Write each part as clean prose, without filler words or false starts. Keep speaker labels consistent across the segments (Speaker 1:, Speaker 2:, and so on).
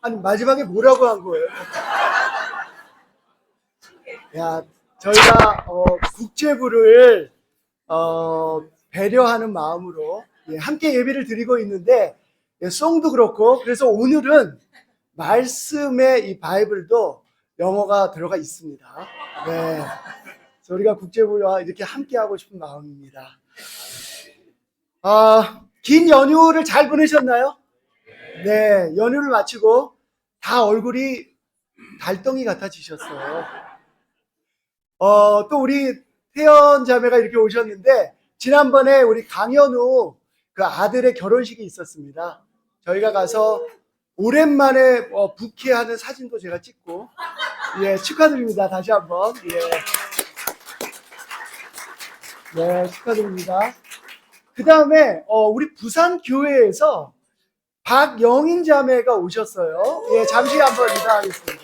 Speaker 1: 아니, 마지막에 뭐라고 한 거예요? 야, 저희가 국제부를 배려하는 마음으로 함께 예배를 드리고 있는데, 송도 그렇고, 그래서 오늘은 말씀의 이 바이블도 영어가 들어가 있습니다. 네, 저희가 국제부와 이렇게 함께 하고 싶은 마음입니다. 긴 연휴를 잘 보내셨나요? 네, 연휴를 마치고 다 얼굴이 달덩이 같아지셨어요. 또 우리 태연 자매가 이렇게 오셨는데, 지난번에 우리 강현우 그 아들의 결혼식이 있었습니다. 저희가 가서 오랜만에 부케하는 사진도 제가 찍고, 축하드립니다. 다시 한번. 네, 축하드립니다. 그 다음에 우리 부산 교회에서 박영인 자매가 오셨어요. 잠시 한번 인사하겠습니다.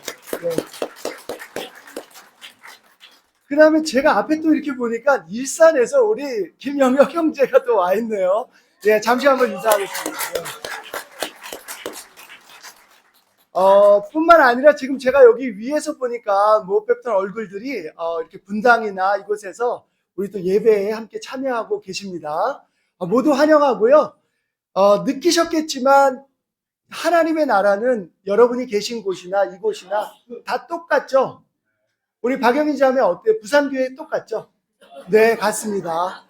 Speaker 1: 그 다음에 제가 앞에 또 이렇게 보니까 일산에서 우리 김영혁 형제가 또 와 있네요. 잠시 한번 인사하겠습니다. 뿐만 아니라 지금 제가 여기 위에서 보니까 못 뵙던 얼굴들이 이렇게 분당이나 이곳에서 우리 또 예배에 함께 참여하고 계십니다. 모두 환영하고요. 느끼셨겠지만 하나님의 나라는 여러분이 계신 곳이나 이곳이나 다 똑같죠? 우리 박영인 자매 어때요? 부산교회 똑같죠? 네, 같습니다.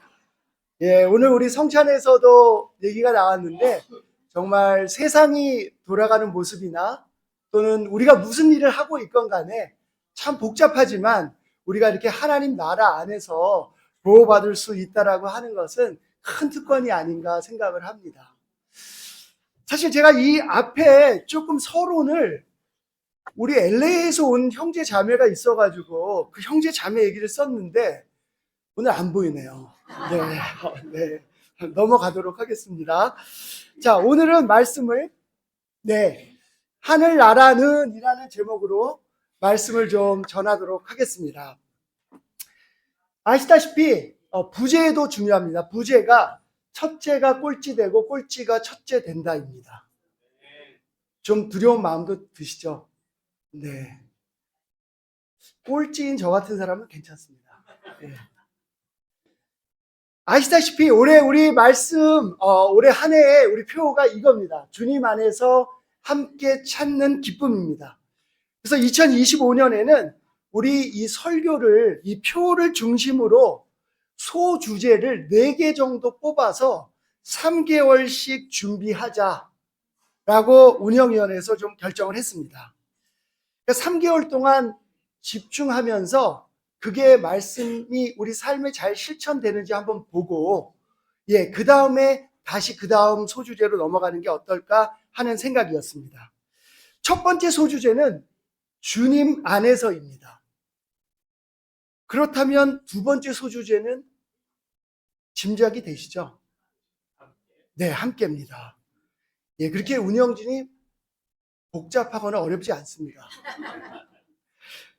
Speaker 1: 오늘 우리 성찬에서도 얘기가 나왔는데, 정말 세상이 돌아가는 모습이나 또는 우리가 무슨 일을 하고 있건 간에 참 복잡하지만 우리가 이렇게 하나님 나라 안에서 보호받을 수 있다라고 하는 것은 큰 특권이 아닌가 생각을 합니다. 사실 제가 이 앞에 조금 서론을 우리 LA에서 온 형제 자매가 있어가지고 그 형제 자매 얘기를 썼는데 오늘 안 보이네요. 네, 넘어가도록 하겠습니다. 자, 오늘은 말씀을 하늘나라는 이라는 제목으로 말씀을 좀 전하도록 하겠습니다. 아시다시피 부제도 중요합니다. 부제가 첫째가 꼴찌 되고 꼴찌가 첫째 된다입니다. 좀 두려운 마음도 드시죠? 네. 꼴찌인 저 같은 사람은 괜찮습니다. 아시다시피 올해 우리 말씀, 올해 한 해에 우리 표어가 이겁니다. 주님 안에서 함께 찾는 기쁨입니다. 그래서 2025년에는 우리 이 설교를, 이 표어를 중심으로 소주제를 4개 정도 뽑아서 3개월씩 준비하자라고 운영위원회에서 좀 결정을 했습니다. 그러니까 3개월 동안 집중하면서 그게 말씀이 우리 삶에 잘 실천되는지 한번 보고, 그 다음에 다시 그 다음 소주제로 넘어가는 게 어떨까 하는 생각이었습니다. 첫 번째 소주제는 주님 안에서입니다. 그렇다면 두 번째 소주제는 짐작이 되시죠? 네, 함께입니다. 그렇게 운영진이 복잡하거나 어렵지 않습니다.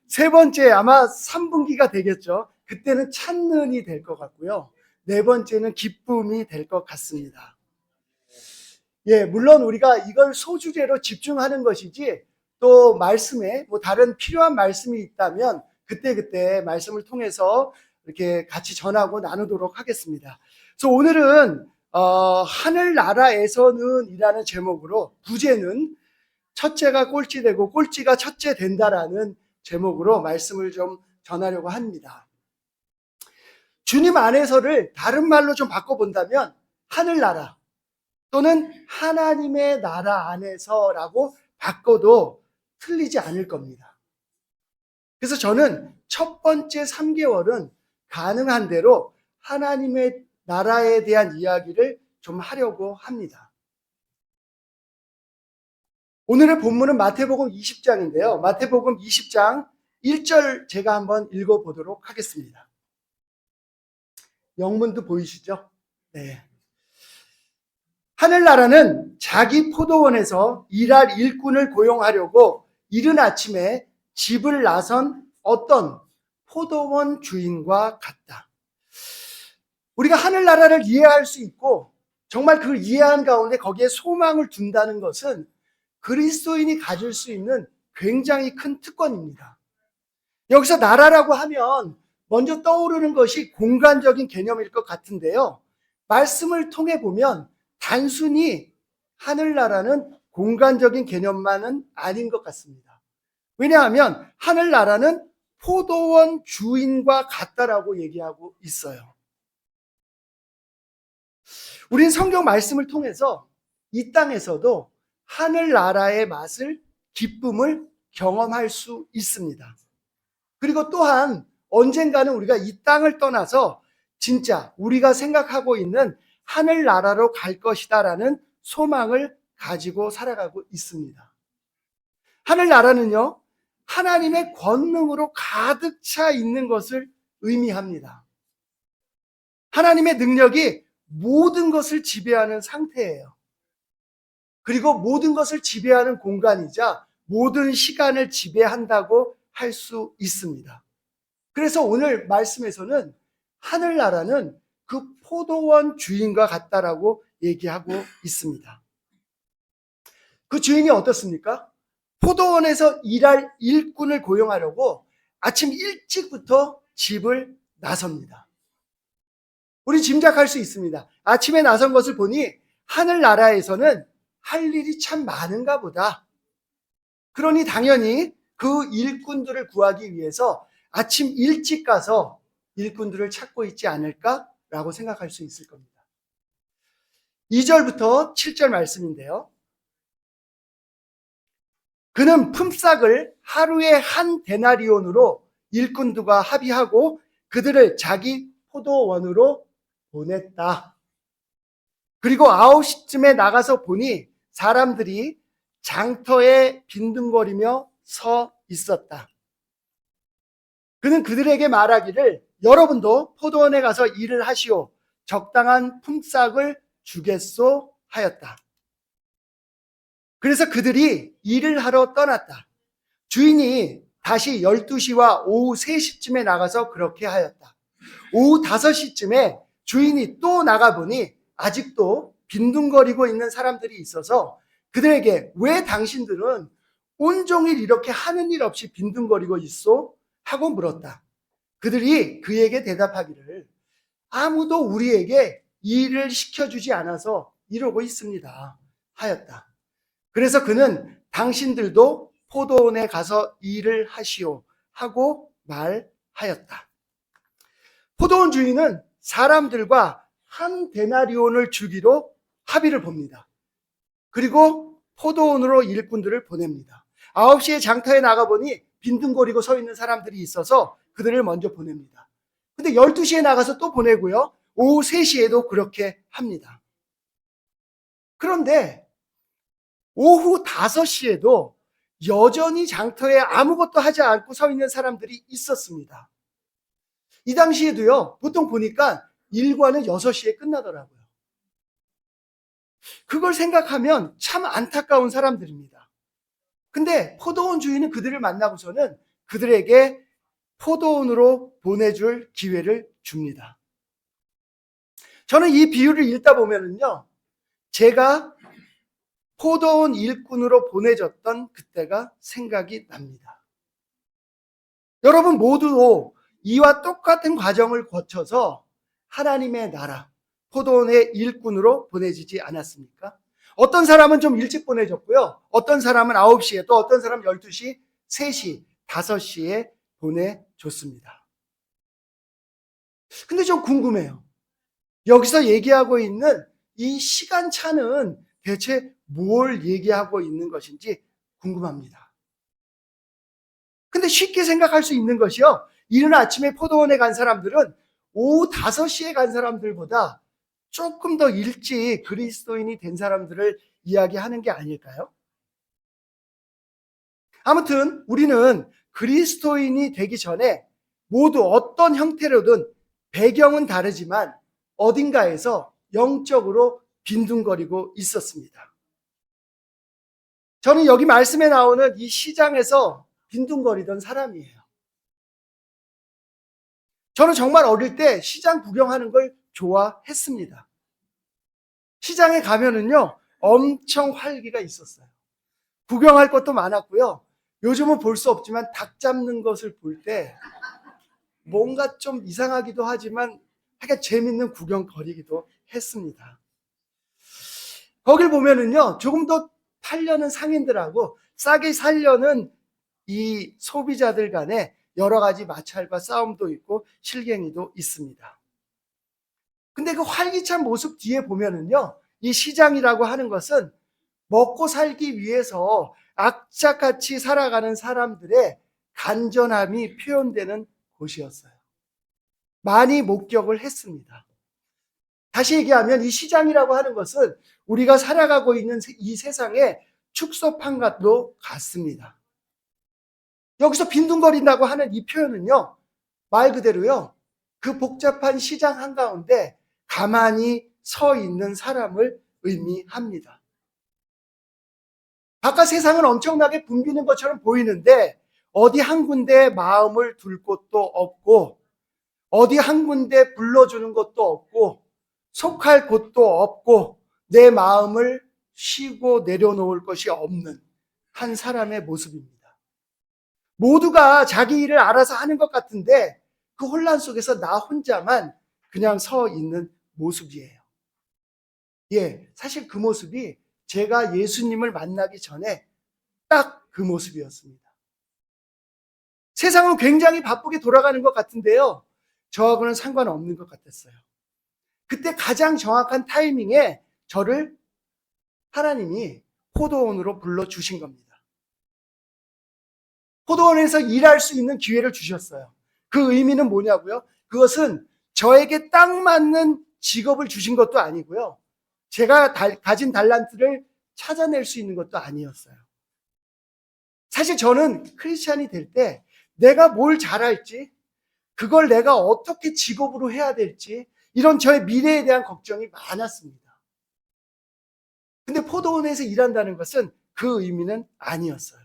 Speaker 1: 세 번째 아마 3분기가 되겠죠. 그때는 찾는이 될 것 같고요. 네 번째는 기쁨이 될 것 같습니다. 물론 우리가 이걸 소주제로 집중하는 것이지 또 말씀에 다른 필요한 말씀이 있다면 그때 말씀을 통해서 이렇게 같이 전하고 나누도록 하겠습니다. 그래서 오늘은 하늘나라에서는 이라는 제목으로 부제는 첫째가 꼴찌 되고 꼴찌가 첫째 된다라는 제목으로 말씀을 좀 전하려고 합니다. 주님 안에서를 다른 말로 좀 바꿔본다면 하늘나라 또는 하나님의 나라 안에서라고 바꿔도 틀리지 않을 겁니다. 그래서 저는 첫 번째 3개월은 가능한 대로 하나님의 나라에 대한 이야기를 좀 하려고 합니다. 오늘의 본문은 마태복음 20장인데요. 마태복음 20장 1절 제가 한번 읽어보도록 하겠습니다. 영문도 보이시죠? 네. 하늘나라는 자기 포도원에서 일할 일꾼을 고용하려고 이른 아침에 집을 나선 어떤 포도원 주인과 같다. 우리가 하늘나라를 이해할 수 있고 정말 그걸 이해한 가운데 거기에 소망을 둔다는 것은 그리스도인이 가질 수 있는 굉장히 큰 특권입니다. 여기서 나라라고 하면 먼저 떠오르는 것이 공간적인 개념일 것 같은데요. 말씀을 통해 보면 단순히 하늘나라는 공간적인 개념만은 아닌 것 같습니다. 왜냐하면 하늘나라는 포도원 주인과 같다라고 얘기하고 있어요. 우린 성경 말씀을 통해서 이 땅에서도 하늘나라의 맛을, 기쁨을 경험할 수 있습니다. 그리고 또한 언젠가는 우리가 이 땅을 떠나서 진짜 우리가 생각하고 있는 하늘나라로 갈 것이다라는 소망을 가지고 살아가고 있습니다. 하늘나라는요, 하나님의 권능으로 가득 차 있는 것을 의미합니다. 하나님의 능력이 모든 것을 지배하는 상태예요. 그리고 모든 것을 지배하는 공간이자 모든 시간을 지배한다고 할 수 있습니다. 그래서 오늘 말씀에서는 하늘나라는 그 포도원 주인과 같다라고 얘기하고 있습니다. 그 주인이 어떻습니까? 포도원에서 일할 일꾼을 고용하려고 아침 일찍부터 집을 나섭니다. 우리 짐작할 수 있습니다. 아침에 나선 것을 보니 하늘나라에서는 할 일이 참 많은가 보다. 그러니 당연히 그 일꾼들을 구하기 위해서 아침 일찍 가서 일꾼들을 찾고 있지 않을까라고 생각할 수 있을 겁니다. 2절부터 7절 말씀인데요. 그는 품삯을 하루에 한 데나리온으로 일꾼들과 합의하고 그들을 자기 포도원으로 보냈다. 그리고 9시쯤에 나가서 보니 사람들이 장터에 빈둥거리며 서 있었다. 그는 그들에게 말하기를 여러분도 포도원에 가서 일을 하시오. 적당한 품삯을 주겠소 하였다. 그래서 그들이 일을 하러 떠났다. 주인이 다시 12시와 오후 3시쯤에 나가서 그렇게 하였다. 오후 5시쯤에 주인이 또 나가보니 아직도 빈둥거리고 있는 사람들이 있어서 그들에게 왜 당신들은 온종일 이렇게 하는 일 없이 빈둥거리고 있소? 하고 물었다. 그들이 그에게 대답하기를 아무도 우리에게 일을 시켜주지 않아서 이러고 있습니다. 하였다. 그래서 그는 당신들도 포도원에 가서 일을 하시오. 하고 말하였다. 포도원 주인은 사람들과 한 데나리온을 주기로 합의를 봅니다. 그리고 포도원으로 일꾼들을 보냅니다. 9시에 장터에 나가보니 빈둥거리고 서 있는 사람들이 있어서 그들을 먼저 보냅니다. 근데 12시에 나가서 또 보내고요. 오후 3시에도 그렇게 합니다. 그런데 오후 5시에도 여전히 장터에 아무것도 하지 않고 서 있는 사람들이 있었습니다. 이 당시에도요, 보통 보니까 일과는 6시에 끝나더라고요. 그걸 생각하면 참 안타까운 사람들입니다. 근데 포도원 주인은 그들을 만나고서는 그들에게 포도원으로 보내줄 기회를 줍니다. 저는 이 비유를 읽다 보면은요, 제가 포도원 일꾼으로 보내졌던 그때가 생각이 납니다. 여러분 모두 이와 똑같은 과정을 거쳐서 하나님의 나라, 포도원의 일꾼으로 보내지지 않았습니까? 어떤 사람은 좀 일찍 보내졌고요. 어떤 사람은 9시에, 또 어떤 사람은 12시, 3시, 5시에 보내줬습니다. 근데 좀 궁금해요. 여기서 얘기하고 있는 이 시간차는 대체 뭘 얘기하고 있는 것인지 궁금합니다. 근데 쉽게 생각할 수 있는 것이요. 이른 아침에 포도원에 간 사람들은 오후 5시에 간 사람들보다 조금 더 일찍 그리스도인이 된 사람들을 이야기하는 게 아닐까요? 아무튼 우리는 그리스도인이 되기 전에 모두 어떤 형태로든 배경은 다르지만 어딘가에서 영적으로 빈둥거리고 있었습니다. 저는 여기 말씀에 나오는 이 시장에서 빈둥거리던 사람이에요. 저는 정말 어릴 때 시장 구경하는 걸 좋아했습니다. 시장에 가면은요, 엄청 활기가 있었어요. 구경할 것도 많았고요. 요즘은 볼 수 없지만 닭 잡는 것을 볼 때 뭔가 좀 이상하기도 하지만 하여간 재밌는 구경거리기도 했습니다. 거길 보면은요, 조금 더 팔려는 상인들하고 싸게 살려는 이 소비자들 간에 여러 가지 마찰과 싸움도 있고 실갱이도 있습니다. 근데 그 활기찬 모습 뒤에 보면은요, 이 시장이라고 하는 것은 먹고 살기 위해서 악착같이 살아가는 사람들의 간절함이 표현되는 곳이었어요. 많이 목격을 했습니다. 다시 얘기하면 이 시장이라고 하는 것은 우리가 살아가고 있는 이 세상의 축소판과도 같습니다. 여기서 빈둥거린다고 하는 이 표현은요, 말 그대로요, 그 복잡한 시장 한가운데 가만히 서 있는 사람을 의미합니다. 바깥 세상은 엄청나게 붐비는 것처럼 보이는데 어디 한 군데 마음을 둘 곳도 없고 어디 한 군데 불러주는 것도 없고 속할 곳도 없고 내 마음을 쉬고 내려놓을 것이 없는 한 사람의 모습입니다. 모두가 자기 일을 알아서 하는 것 같은데 그 혼란 속에서 나 혼자만 그냥 서 있는 모습이에요. 예, 사실 그 모습이 제가 예수님을 만나기 전에 딱 그 모습이었습니다. 세상은 굉장히 바쁘게 돌아가는 것 같은데요, 저하고는 상관없는 것 같았어요. 그때 가장 정확한 타이밍에 저를 하나님이 포도원으로 불러주신 겁니다. 포도원에서 일할 수 있는 기회를 주셨어요. 그 의미는 뭐냐고요? 그것은 저에게 딱 맞는 직업을 주신 것도 아니고요, 제가 가진 달란트를 찾아낼 수 있는 것도 아니었어요. 사실 저는 크리스찬이 될 때 내가 뭘 잘할지, 그걸 내가 어떻게 직업으로 해야 될지, 이런 저의 미래에 대한 걱정이 많았습니다. 근데 포도원에서 일한다는 것은 그 의미는 아니었어요.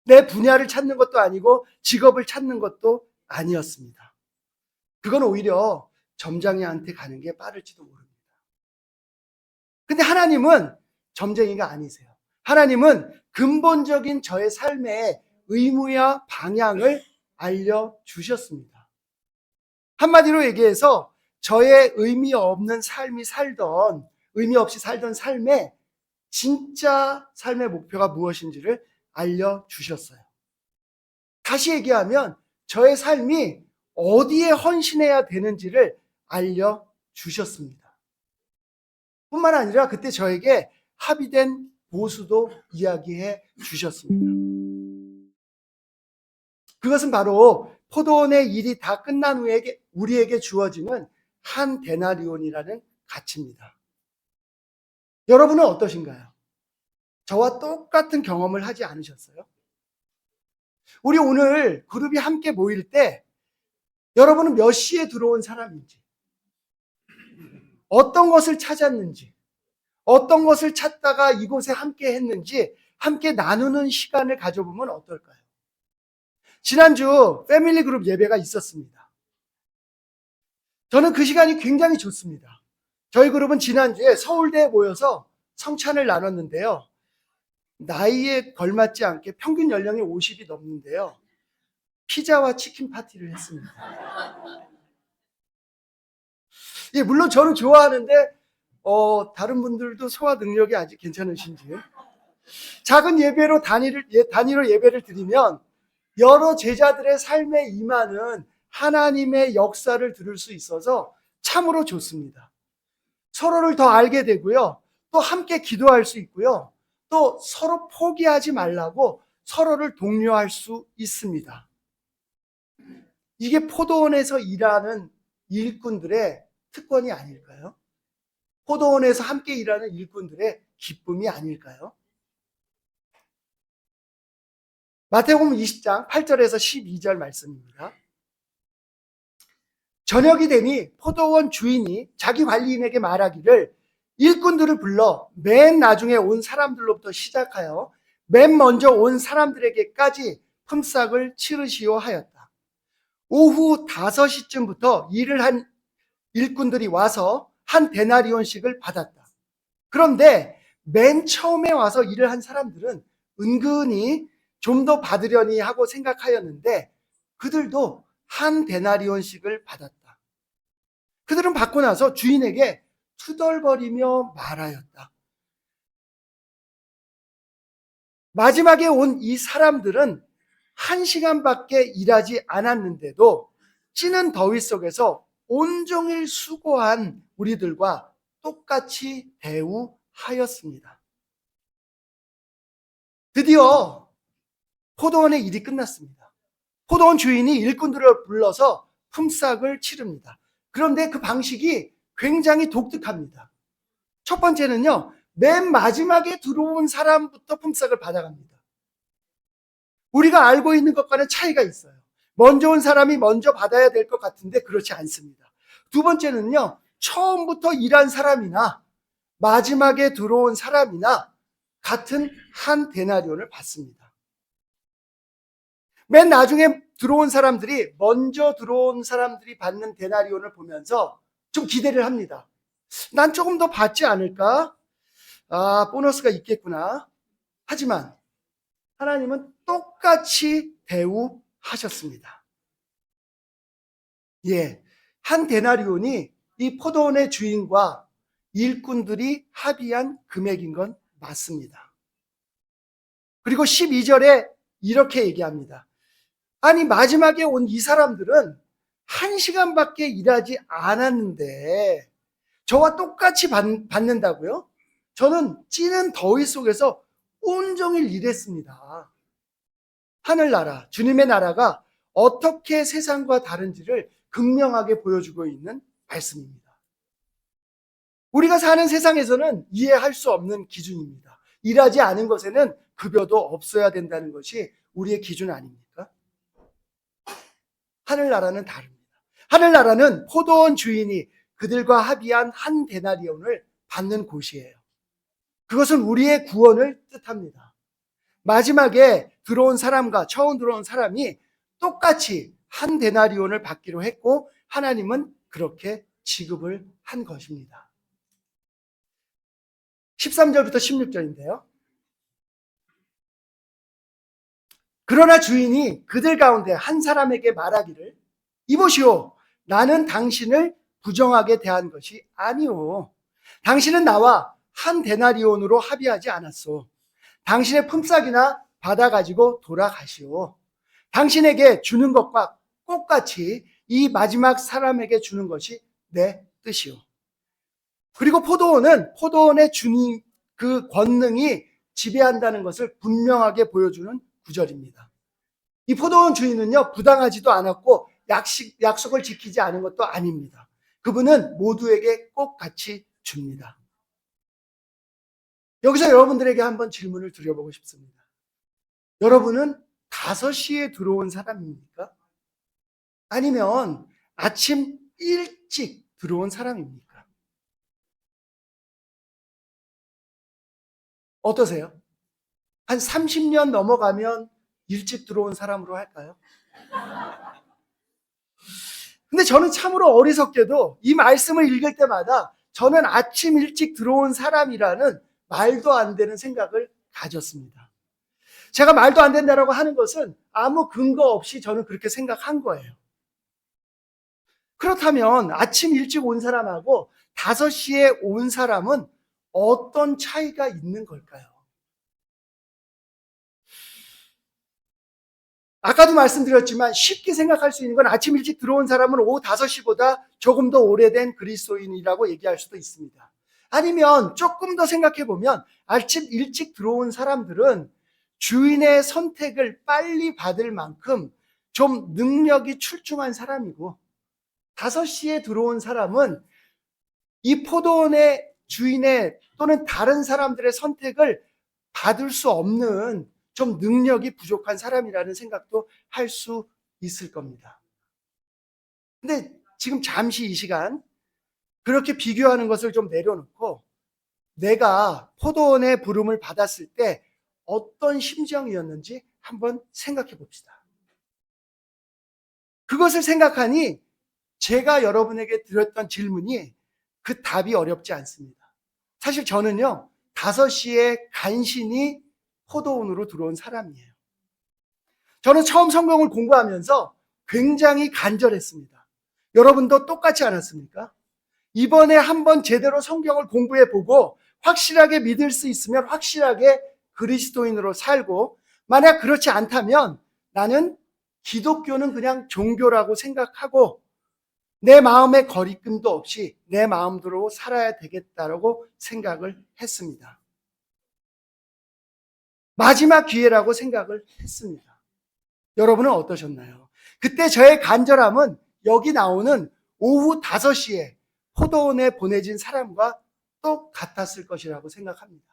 Speaker 1: 내 분야를 찾는 것도 아니고 직업을 찾는 것도 아니었습니다. 그건 오히려 점장이한테 가는 게 빠를지도 모릅니다. 근데 하나님은 점쟁이가 아니세요. 하나님은 근본적인 저의 삶의 의무와 방향을 알려주셨습니다. 한마디로 얘기해서 저의 의미 없는 삶이 의미 없이 살던 삶의 진짜 삶의 목표가 무엇인지를 알려주셨어요. 다시 얘기하면 저의 삶이 어디에 헌신해야 되는지를 알려주셨습니다. 뿐만 아니라 그때 저에게 합의된 보수도 이야기해 주셨습니다. 그것은 바로 포도원의 일이 다 끝난 후에 우리에게 주어지는 한 데나리온이라는 가치입니다. 여러분은 어떠신가요? 저와 똑같은 경험을 하지 않으셨어요? 우리 오늘 그룹이 함께 모일 때 여러분은 몇 시에 들어온 사람인지, 어떤 것을 찾았는지, 어떤 것을 찾다가 이곳에 함께 했는지 함께 나누는 시간을 가져보면 어떨까요? 지난주 패밀리 그룹 예배가 있었습니다. 저는 그 시간이 굉장히 좋습니다. 저희 그룹은 지난주에 서울대에 모여서 성찬을 나눴는데요, 나이에 걸맞지 않게 평균 연령이 50이 넘는데요, 피자와 치킨 파티를 했습니다. 예, 물론 저는 좋아하는데 다른 분들도 소화 능력이 아직 괜찮으신지. 작은 예배로 단위로 예배를 드리면 여러 제자들의 삶에 임하는 하나님의 역사를 들을 수 있어서 참으로 좋습니다. 서로를 더 알게 되고요, 또 함께 기도할 수 있고요, 또 서로 포기하지 말라고 서로를 독려할 수 있습니다. 이게 포도원에서 일하는 일꾼들의 특권이 아닐까요? 포도원에서 함께 일하는 일꾼들의 기쁨이 아닐까요? 마태복음 20장 8절에서 12절 말씀입니다. 저녁이 되니 포도원 주인이 자기 관리인에게 말하기를 일꾼들을 불러 맨 나중에 온 사람들로부터 시작하여 맨 먼저 온 사람들에게까지 품삯을 치르시오 하였다. 오후 5시쯤부터 일을 한 일꾼들이 와서 한 데나리온씩을 받았다. 그런데 맨 처음에 와서 일을 한 사람들은 은근히 좀 더 받으려니 하고 생각하였는데 그들도 한 데나리온씩을 받았다. 그들은 받고 나서 주인에게 투덜거리며 말하였다. 마지막에 온 이 사람들은 1시간밖에 일하지 않았는데도 찌는 더위 속에서 온종일 수고한 우리들과 똑같이 대우하였습니다. 드디어 포도원의 일이 끝났습니다. 포도원 주인이 일꾼들을 불러서 품삯을 치릅니다. 그런데 그 방식이 굉장히 독특합니다. 첫 번째는요, 맨 마지막에 들어온 사람부터 품삯을 받아갑니다. 우리가 알고 있는 것과는 차이가 있어요. 먼저 온 사람이 먼저 받아야 될 것 같은데 그렇지 않습니다. 두 번째는요, 처음부터 일한 사람이나 마지막에 들어온 사람이나 같은 한 데나리온을 받습니다. 맨 나중에 들어온 사람들이 먼저 들어온 사람들이 받는 데나리온을 보면서 좀 기대를 합니다. 난 조금 더 받지 않을까? 보너스가 있겠구나. 하지만 하나님은 똑같이 대우하셨습니다. 예, 한 데나리온이 이 포도원의 주인과 일꾼들이 합의한 금액인 건 맞습니다. 그리고 12절에 이렇게 얘기합니다. 아니, 마지막에 온 이 사람들은 1시간밖에 일하지 않았는데 저와 똑같이 받는다고요? 저는 찌는 더위 속에서 온종일 일했습니다. 하늘나라, 주님의 나라가 어떻게 세상과 다른지를 극명하게 보여주고 있는 말씀입니다. 우리가 사는 세상에서는 이해할 수 없는 기준입니다. 일하지 않은 것에는 급여도 없어야 된다는 것이 우리의 기준 아닙니까? 하늘나라는 다릅니다. 하늘나라는 포도원 주인이 그들과 합의한 한 데나리온을 받는 곳이에요. 그것은 우리의 구원을 뜻합니다. 마지막에 들어온 사람과 처음 들어온 사람이 똑같이 한 데나리온을 받기로 했고 하나님은 그렇게 지급을 한 것입니다. 13절부터 16절인데요. 그러나 주인이 그들 가운데 한 사람에게 말하기를 이보시오, 나는 당신을 부정하게 대한 것이 아니오. 당신은 나와 한 데나리온으로 합의하지 않았소. 당신의 품삯이나 받아가지고 돌아가시오. 당신에게 주는 것과 똑같이 이 마지막 사람에게 주는 것이 내 뜻이오. 그리고 포도원의 주님 그 권능이 지배한다는 것을 분명하게 보여주는 구절입니다. 이 포도원 주인은요, 부당하지도 않았고 약속을 지키지 않은 것도 아닙니다. 그분은 모두에게 똑같이 줍니다. 여기서 여러분들에게 한번 질문을 드려보고 싶습니다. 여러분은 5시에 들어온 사람입니까? 아니면 아침 일찍 들어온 사람입니까? 어떠세요? 한 30년 넘어가면 일찍 들어온 사람으로 할까요? 근데 저는 참으로 어리석게도 이 말씀을 읽을 때마다 저는 아침 일찍 들어온 사람이라는 말도 안 되는 생각을 가졌습니다. 제가 말도 안 된다라고 하는 것은 아무 근거 없이 저는 그렇게 생각한 거예요. 그렇다면 아침 일찍 온 사람하고 5시에 온 사람은 어떤 차이가 있는 걸까요? 아까도 말씀드렸지만 쉽게 생각할 수 있는 건 아침 일찍 들어온 사람은 오후 5시보다 조금 더 오래된 그리스도인이라고 얘기할 수도 있습니다. 아니면 조금 더 생각해 보면 아침 일찍 들어온 사람들은 주인의 선택을 빨리 받을 만큼 좀 능력이 출중한 사람이고 5시에 들어온 사람은 이 포도원의 주인의 또는 다른 사람들의 선택을 받을 수 없는 좀 능력이 부족한 사람이라는 생각도 할 수 있을 겁니다. 근데 지금 잠시 이 시간 그렇게 비교하는 것을 좀 내려놓고 내가 포도원의 부름을 받았을 때 어떤 심정이었는지 한번 생각해 봅시다. 그것을 생각하니 제가 여러분에게 드렸던 질문이 그 답이 어렵지 않습니다. 사실 저는요, 5시에 간신히 포도원으로 들어온 사람이에요. 저는 처음 성경을 공부하면서 굉장히 간절했습니다. 여러분도 똑같지 않았습니까? 이번에 한번 제대로 성경을 공부해 보고 확실하게 믿을 수 있으면 확실하게 그리스도인으로 살고, 만약 그렇지 않다면 나는 기독교는 그냥 종교라고 생각하고 내 마음에 거리낌도 없이 내 마음대로 살아야 되겠다라고 생각을 했습니다. 마지막 기회라고 생각을 했습니다. 여러분은 어떠셨나요? 그때 저의 간절함은 여기 나오는 오후 5시에 포도원에 보내진 사람과 똑같았을 것이라고 생각합니다.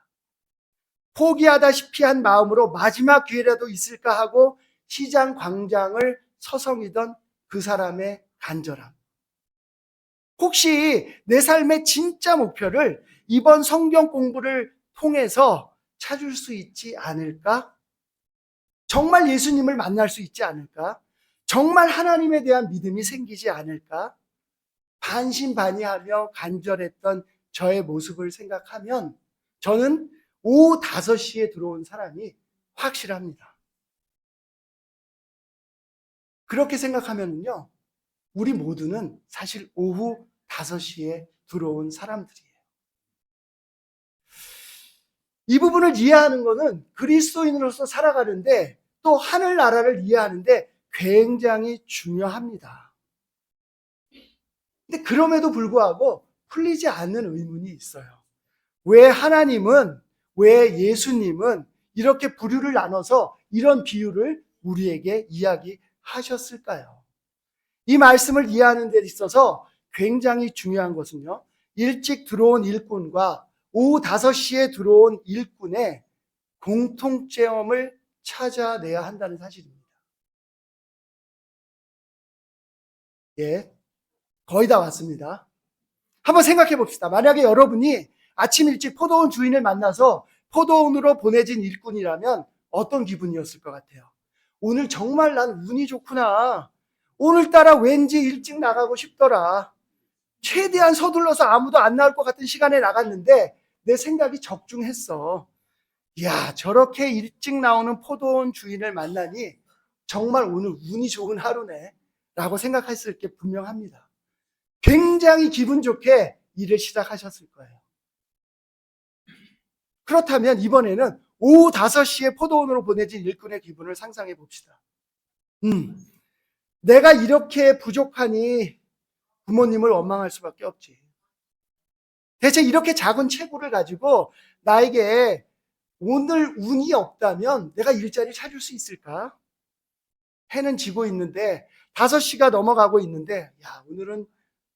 Speaker 1: 포기하다시피 한 마음으로 마지막 기회라도 있을까 하고 시장 광장을 서성이던 그 사람의 간절함. 혹시 내 삶의 진짜 목표를 이번 성경 공부를 통해서 찾을 수 있지 않을까? 정말 예수님을 만날 수 있지 않을까? 정말 하나님에 대한 믿음이 생기지 않을까? 반신반의하며 간절했던 저의 모습을 생각하면 저는 오후 5시에 들어온 사람이 확실합니다. 그렇게 생각하면요, 우리 모두는 사실 오후 5시에 들어온 사람들이에요. 이 부분을 이해하는 것은 그리스도인으로서 살아가는데 또 하늘나라를 이해하는데 굉장히 중요합니다. 근데 그럼에도 불구하고 풀리지 않는 의문이 있어요. 왜 하나님은, 왜 예수님은 이렇게 부류를 나눠서 이런 비유를 우리에게 이야기하셨을까요? 이 말씀을 이해하는 데 있어서 굉장히 중요한 것은요, 일찍 들어온 일꾼과 오후 5시에 들어온 일꾼의 공통점을 찾아내야 한다는 사실입니다. 예, 거의 다 왔습니다. 한번 생각해 봅시다. 만약에 여러분이 아침 일찍 포도원 주인을 만나서 포도원으로 보내진 일꾼이라면 어떤 기분이었을 것 같아요? 오늘 정말 난 운이 좋구나. 오늘따라 왠지 일찍 나가고 싶더라. 최대한 서둘러서 아무도 안 나올 것 같은 시간에 나갔는데 내 생각이 적중했어. 이야, 저렇게 일찍 나오는 포도원 주인을 만나니 정말 오늘 운이 좋은 하루네 라고 생각했을 게 분명합니다. 굉장히 기분 좋게 일을 시작하셨을 거예요. 그렇다면 이번에는 오후 5시에 포도원으로 보내진 일꾼의 기분을 상상해 봅시다. 내가 이렇게 부족하니 부모님을 원망할 수밖에 없지. 대체 이렇게 작은 체구를 가지고 나에게 오늘 운이 없다면 내가 일자리 찾을 수 있을까? 해는 지고 있는데 5시가 넘어가고 있는데, 야, 오늘은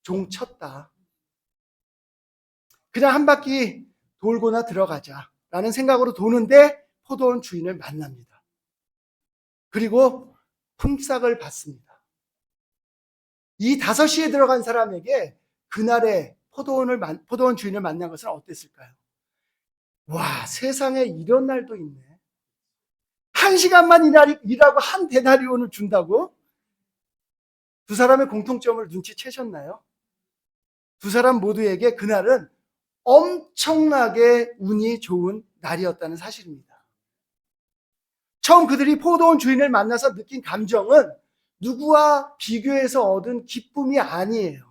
Speaker 1: 종 쳤다. 그냥 한 바퀴 돌고나 들어가자 라는 생각으로 도는데 포도원 주인을 만납니다. 그리고 품삯을 받습니다. 이 5시에 들어간 사람에게 그날의 포도원 주인을 만난 것은 어땠을까요? 와, 세상에 이런 날도 있네. 1시간만 일하고 한 데나리온을 준다고? 두 사람의 공통점을 눈치채셨나요? 두 사람 모두에게 그날은 엄청나게 운이 좋은 날이었다는 사실입니다. 처음 그들이 포도원 주인을 만나서 느낀 감정은 누구와 비교해서 얻은 기쁨이 아니에요.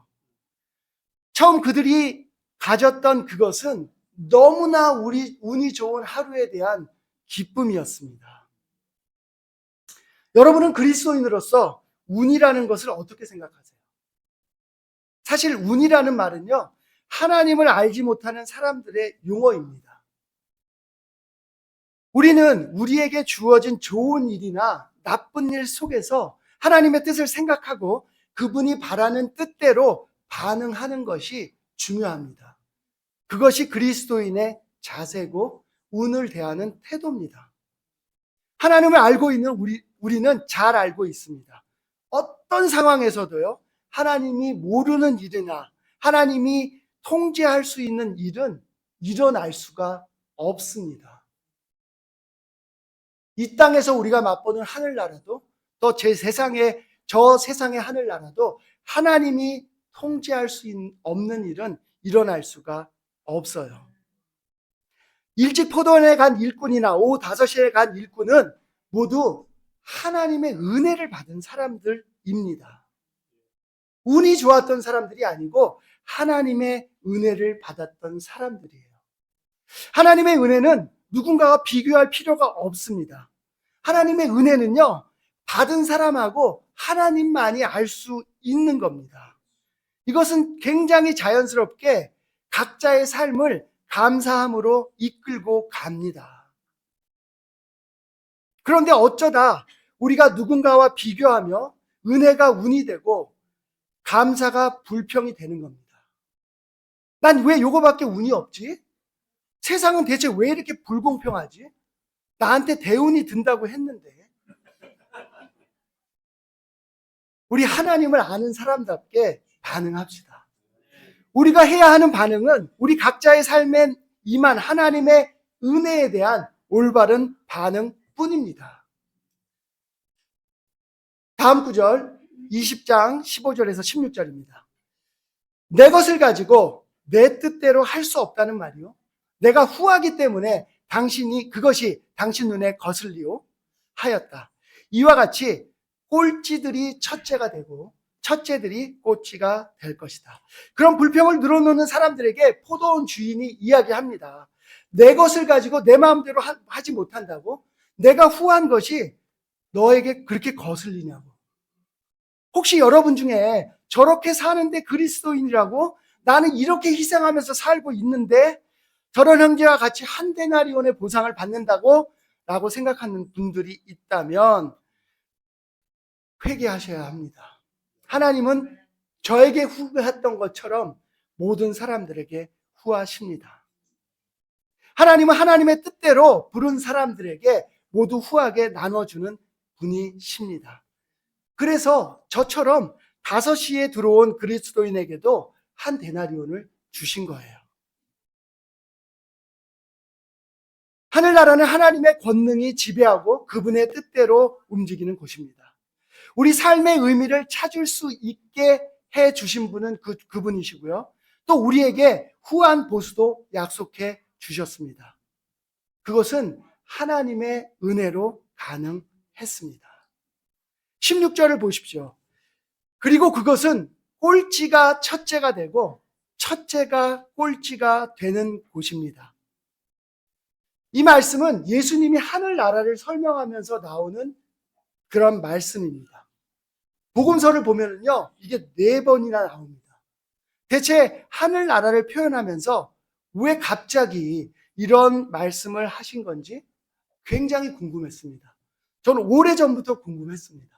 Speaker 1: 처음 그들이 가졌던 그것은 너무나 운이 좋은 하루에 대한 기쁨이었습니다. 여러분은 그리스도인으로서 운이라는 것을 어떻게 생각하세요? 사실 운이라는 말은요, 하나님을 알지 못하는 사람들의 용어입니다. 우리는 우리에게 주어진 좋은 일이나 나쁜 일 속에서 하나님의 뜻을 생각하고 그분이 바라는 뜻대로 반응하는 것이 중요합니다. 그것이 그리스도인의 자세고 운을 대하는 태도입니다. 하나님을 알고 있는 우리는 잘 알고 있습니다. 어떤 상황에서도요, 하나님이 모르는 일이나 하나님이 통제할 수 있는 일은 일어날 수가 없습니다. 이 땅에서 우리가 맛보는 하늘나라도 또 저 세상의 하늘나라도 하나님이 통제할 수 없는 일은 일어날 수가 없어요. 일찍 포도원에 간 일꾼이나 오후 5시에 간 일꾼은 모두 하나님의 은혜를 받은 사람들입니다. 운이 좋았던 사람들이 아니고 하나님의 은혜를 받았던 사람들이에요. 하나님의 은혜는 누군가와 비교할 필요가 없습니다. 하나님의 은혜는요, 받은 사람하고 하나님만이 알 수 있는 겁니다. 이것은 굉장히 자연스럽게 각자의 삶을 감사함으로 이끌고 갑니다. 그런데 어쩌다 우리가 누군가와 비교하며 은혜가 운이 되고 감사가 불평이 되는 겁니다. 난 왜 요거밖에 운이 없지? 세상은 대체 왜 이렇게 불공평하지? 나한테 대운이 든다고 했는데. 우리 하나님을 아는 사람답게 반응합시다. 우리가 해야 하는 반응은 우리 각자의 삶에 임한 하나님의 은혜에 대한 올바른 반응뿐입니다. 다음 구절 20장 15절에서 16절입니다. 내 것을 가지고 내 뜻대로 할 수 없다는 말이요. 내가 후하기 때문에 그것이 당신 눈에 거슬리오 하였다. 이와 같이 꼴찌들이 첫째가 되고 첫째들이 꼴찌가 될 것이다. 그런 불평을 늘어놓는 사람들에게 포도원 주인이 이야기합니다. 내 것을 가지고 내 마음대로 하지 못한다고? 내가 후한 것이 너에게 그렇게 거슬리냐고. 혹시 여러분 중에 저렇게 사는데 그리스도인이라고? 나는 이렇게 희생하면서 살고 있는데 저런 형제와 같이 한 데나리온의 보상을 받는다고? 라고 생각하는 분들이 있다면 회개하셔야 합니다. 하나님은 저에게 후회했던 것처럼 모든 사람들에게 후하십니다. 하나님은 하나님의 뜻대로 부른 사람들에게 모두 후하게 나눠주는 분이십니다. 그래서 저처럼 5시에 들어온 그리스도인에게도 한 데나리온을 주신 거예요. 하늘나라는 하나님의 권능이 지배하고 그분의 뜻대로 움직이는 곳입니다. 우리 삶의 의미를 찾을 수 있게 해 주신 분은 그분이시고요. 또 우리에게 후한 보수도 약속해 주셨습니다. 그것은 하나님의 은혜로 가능했습니다. 16절을 보십시오. 그리고 그것은 꼴찌가 첫째가 되고 첫째가 꼴찌가 되는 곳입니다. 이 말씀은 예수님이 하늘나라를 설명하면서 나오는 그런 말씀입니다. 복음서를 보면은요, 이게 4번이나 나옵니다. 대체 하늘나라를 표현하면서 왜 갑자기 이런 말씀을 하신 건지 굉장히 궁금했습니다. 저는 오래전부터 궁금했습니다.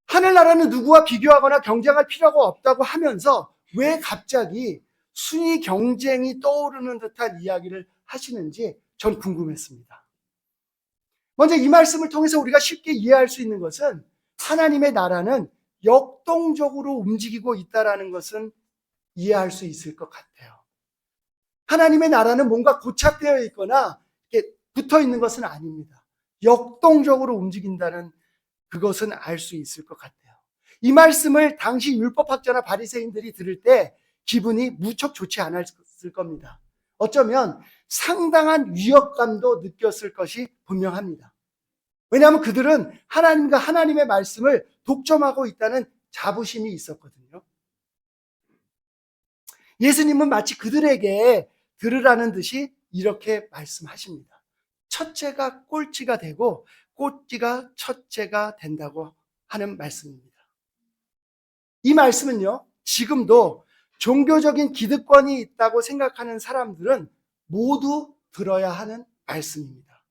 Speaker 1: 하늘나라는 누구와 비교하거나 경쟁할 필요가 없다고 하면서 왜 갑자기 순위 경쟁이 떠오르는 듯한 이야기를 하시는지 전 궁금했습니다. 먼저 이 말씀을 통해서 우리가 쉽게 이해할 수 있는 것은 하나님의 나라는 역동적으로 움직이고 있다는 것은 이해할 수 있을 것 같아요. 하나님의 나라는 뭔가 고착되어 있거나 이렇게 붙어 있는 것은 아닙니다. 역동적으로 움직인다는 그것은 알 수 있을 것 같아요. 이 말씀을 당시 율법학자나 바리새인들이 들을 때 기분이 무척 좋지 않았을 겁니다. 어쩌면 상당한 위협감도 느꼈을 것이 분명합니다. 왜냐하면 그들은 하나님과 하나님의 말씀을 독점하고 있다는 자부심이 있었거든요. 예수님은 마치 그들에게 들으라는 듯이 이렇게 말씀하십니다. 첫째가 꼴찌가 되고 꼴찌가 첫째가 된다고 하는 말씀입니다. 이 말씀은요, 지금도 종교적인 기득권이 있다고 생각하는 사람들은 모두 들어야 하는 말씀입니다.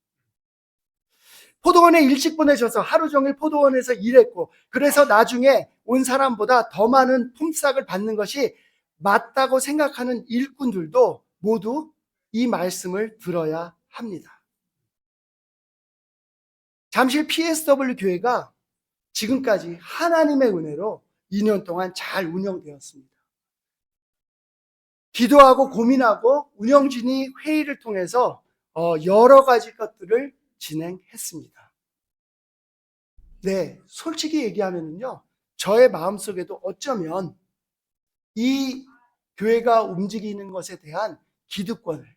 Speaker 1: 포도원에 일찍 보내셔서 하루 종일 포도원에서 일했고, 그래서 나중에 온 사람보다 더 많은 품삯을 받는 것이 맞다고 생각하는 일꾼들도 모두 이 말씀을 들어야 합니다. 잠실 PSW 교회가 지금까지 하나님의 은혜로 2년 동안 잘 운영되었습니다. 기도하고 고민하고 운영진이 회의를 통해서 여러 가지 것들을 진행했습니다. 네, 솔직히 얘기하면요, 저의 마음속에도 어쩌면 이 교회가 움직이는 것에 대한 기득권을,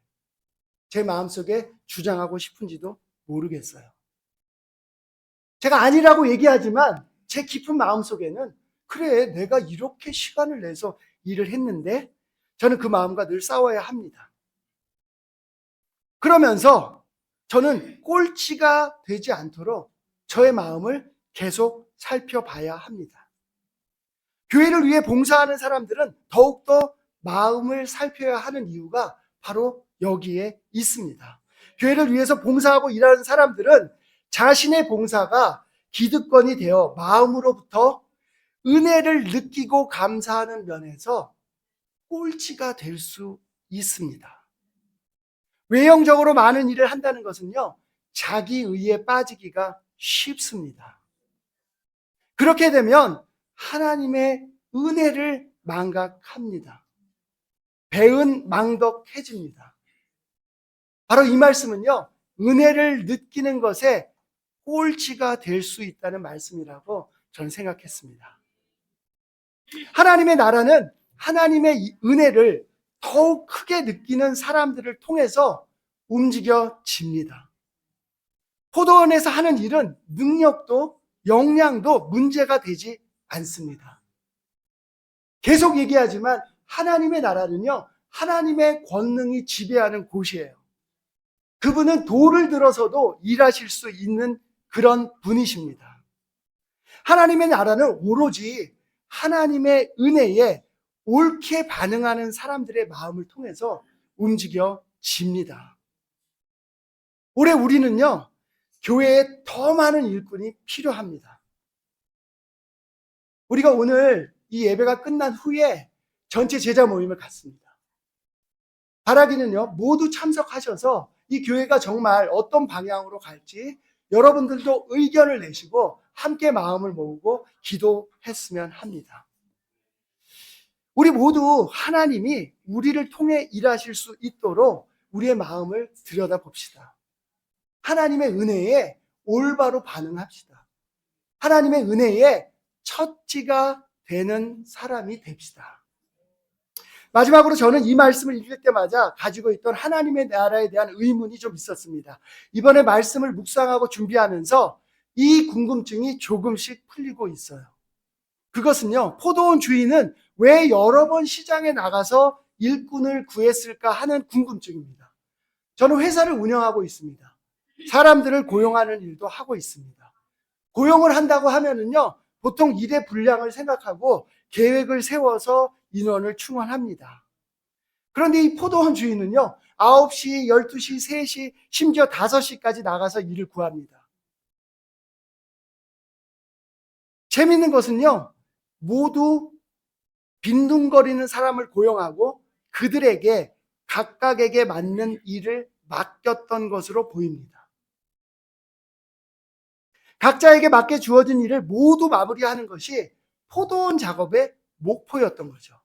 Speaker 1: 제 마음속에 주장하고 싶은지도 모르겠어요. 제가 아니라고 얘기하지만 제 깊은 마음속에는 그래, 내가 이렇게 시간을 내서 일을 했는데 저는 그 마음과 늘 싸워야 합니다. 그러면서 저는 꼴찌가 되지 않도록 저의 마음을 계속 살펴봐야 합니다. 교회를 위해 봉사하는 사람들은 더욱더 마음을 살펴야 하는 이유가 바로 여기에 있습니다. 교회를 위해서 봉사하고 일하는 사람들은 자신의 봉사가 기득권이 되어 마음으로부터 은혜를 느끼고 감사하는 면에서 꼴찌가 될 수 있습니다. 외형적으로 많은 일을 한다는 것은요, 자기 의에 빠지기가 쉽습니다. 그렇게 되면 하나님의 은혜를 망각합니다. 배은 망덕해집니다. 바로 이 말씀은요, 은혜를 느끼는 것에 꼴찌가 될 수 있다는 말씀이라고 저는 생각했습니다. 하나님의 나라는 하나님의 은혜를 더욱 크게 느끼는 사람들을 통해서 움직여집니다. 포도원에서 하는 일은 능력도 역량도 문제가 되지 않습니다. 계속 얘기하지만 하나님의 나라는요, 하나님의 권능이 지배하는 곳이에요. 그분은 돌을 들어서도 일하실 수 있는 그런 분이십니다. 하나님의 나라는 오로지 하나님의 은혜에 옳게 반응하는 사람들의 마음을 통해서 움직여집니다. 올해 우리는요, 교회에 더 많은 일꾼이 필요합니다. 우리가 오늘 이 예배가 끝난 후에 전체 제자 모임을 갖습니다. 바라기는요, 모두 참석하셔서 이 교회가 정말 어떤 방향으로 갈지 여러분들도 의견을 내시고 함께 마음을 모으고 기도했으면 합니다. 우리 모두 하나님이 우리를 통해 일하실 수 있도록 우리의 마음을 들여다봅시다. 하나님의 은혜에 올바로 반응합시다. 하나님의 은혜에 첫지가 되는 사람이 됩시다. 마지막으로 저는 이 말씀을 읽을 때마다 가지고 있던 하나님의 나라에 대한 의문이 좀 있었습니다. 이번에 말씀을 묵상하고 준비하면서 이 궁금증이 조금씩 풀리고 있어요. 그것은요, 포도원 주인은 왜 여러 번 시장에 나가서 일꾼을 구했을까 하는 궁금증입니다. 저는 회사를 운영하고 있습니다. 사람들을 고용하는 일도 하고 있습니다. 고용을 한다고 하면은요, 보통 일의 분량을 생각하고 계획을 세워서 인원을 충원합니다. 그런데 이 포도원 주인은요, 9시, 12시, 3시, 심지어 5시까지 나가서 일을 구합니다. 재밌는 것은요, 모두 빈둥거리는 사람을 고용하고 그들에게 각각에게 맞는 일을 맡겼던 것으로 보입니다. 각자에게 맡겨 주어진 일을 모두 마무리하는 것이 포도원 작업의 목표였던 거죠.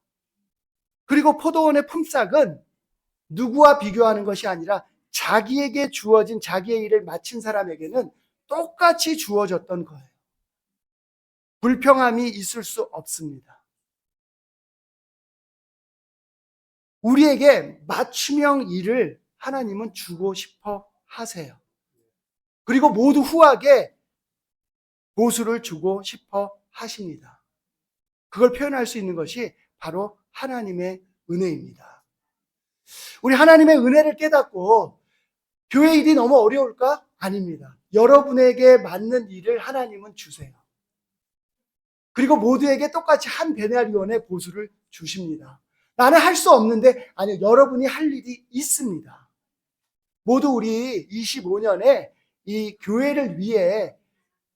Speaker 1: 그리고 포도원의 품삯은 누구와 비교하는 것이 아니라 자기에게 주어진 자기의 일을 마친 사람에게는 똑같이 주어졌던 거예요. 불평함이 있을 수 없습니다. 우리에게 맞춤형 일을 하나님은 주고 싶어 하세요. 그리고 모두 후하게 보수를 주고 싶어 하십니다. 그걸 표현할 수 있는 것이 바로 하나님의 은혜입니다. 우리 하나님의 은혜를 깨닫고 교회 일이 너무 어려울까? 아닙니다. 여러분에게 맞는 일을 하나님은 주세요. 그리고 모두에게 똑같이 한 데나리온의 보수를 주십니다. 나는 할 수 없는데, 아니요, 여러분이 할 일이 있습니다. 모두 우리 25년에 이 교회를 위해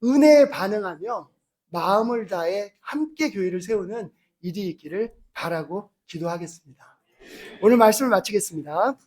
Speaker 1: 은혜에 반응하며 마음을 다해 함께 교회를 세우는 일이 있기를 바라고 기도하겠습니다. 오늘 말씀을 마치겠습니다.